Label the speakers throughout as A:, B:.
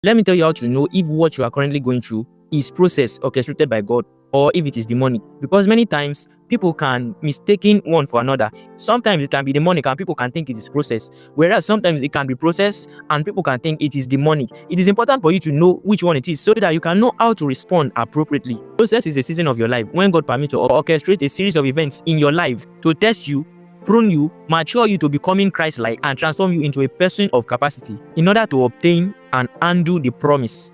A: Let me tell you how to know if what you are currently going through is process orchestrated by God or if it is demonic. Because many times people can mistaken one for another. Sometimes it can be demonic and people can think it is process, whereas sometimes it can be process and people can think it is demonic. It is important for you to know which one it is so that you can know how to respond appropriately. Process is a season of your life when God permits to orchestrate a series of events in your life to test you, prune you, mature you to becoming Christ-like, and transform you into a person of capacity in order to obtain and undo the promise.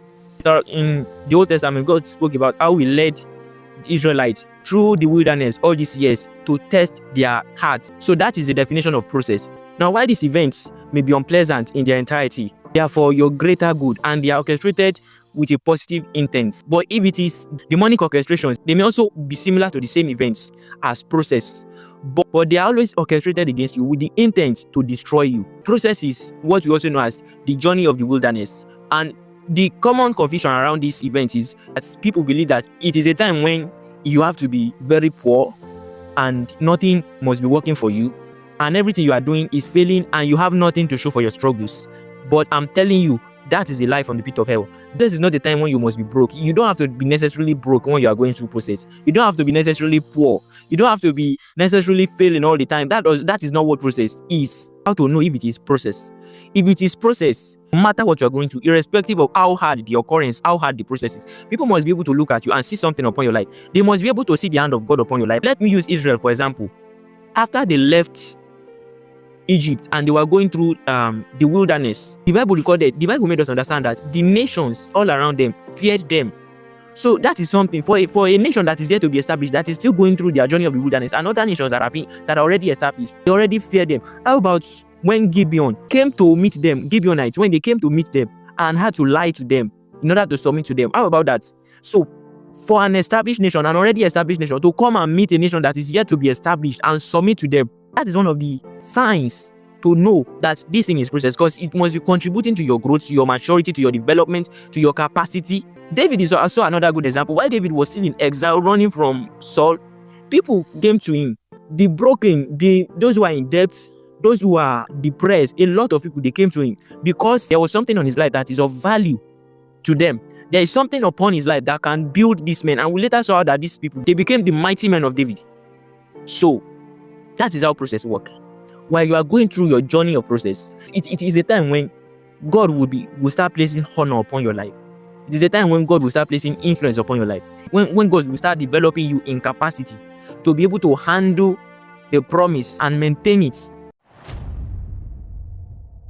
A: In the Old Testament, God spoke about how He led the Israelites through the wilderness all these years to test their hearts. So that is the definition of process. Now, while these events may be unpleasant in their entirety, they are for your greater good and they are orchestrated with a positive intent. But if it is demonic orchestrations, they may also be similar to the same events as process. But they are always orchestrated against you with the intent to destroy you. Process is what we also know as the journey of the wilderness. And the common confusion around this event is that people believe that it is a time when you have to be very poor and nothing must be working for you and everything you are doing is failing and you have nothing to show for your struggles. But I'm telling you, that is a lie from the pit of hell. This is not the time when you must be broke. You don't have to be necessarily broke when you are going through process. You don't have to be necessarily poor. You don't have to be necessarily failing all the time. That is not what process is. How to know if it is process? If it is process, no matter what you are going through, irrespective of how hard the occurrence, how hard the process is, people must be able to look at you and see something upon your life. They must be able to see the hand of God upon your life. Let me use Israel for example. After they left Egypt and they were going through the wilderness, the Bible made us understand that the nations all around them feared them. So that is something for a nation that is yet to be established, that is still going through their journey of the wilderness, and other nations that are already established, they already fear them. How about when Gibeon came to meet them, Gibeonites, when they came to meet them and had to lie to them in order to submit to them? How about that? So for an established nation, an already established nation, to come and meet a nation that is yet to be established and submit to them, that is one of the signs to know that this thing is process, because it must be contributing to your growth, to your maturity, to your development, to your capacity. David is also another good example. While David was still in exile, running from Saul, people came to him. The broken, those who are in debt, those who are depressed, a lot of people, they came to him because there was something on his life that is of value to them. There is something upon his life that can build this man. And we later saw that these people, they became the mighty men of David. So that is how process works. While you are going through your journey of process, it is a time when God will start placing honor upon your life. It is a time when God will start placing influence upon your life. When God will start developing you in capacity to be able to handle the promise and maintain it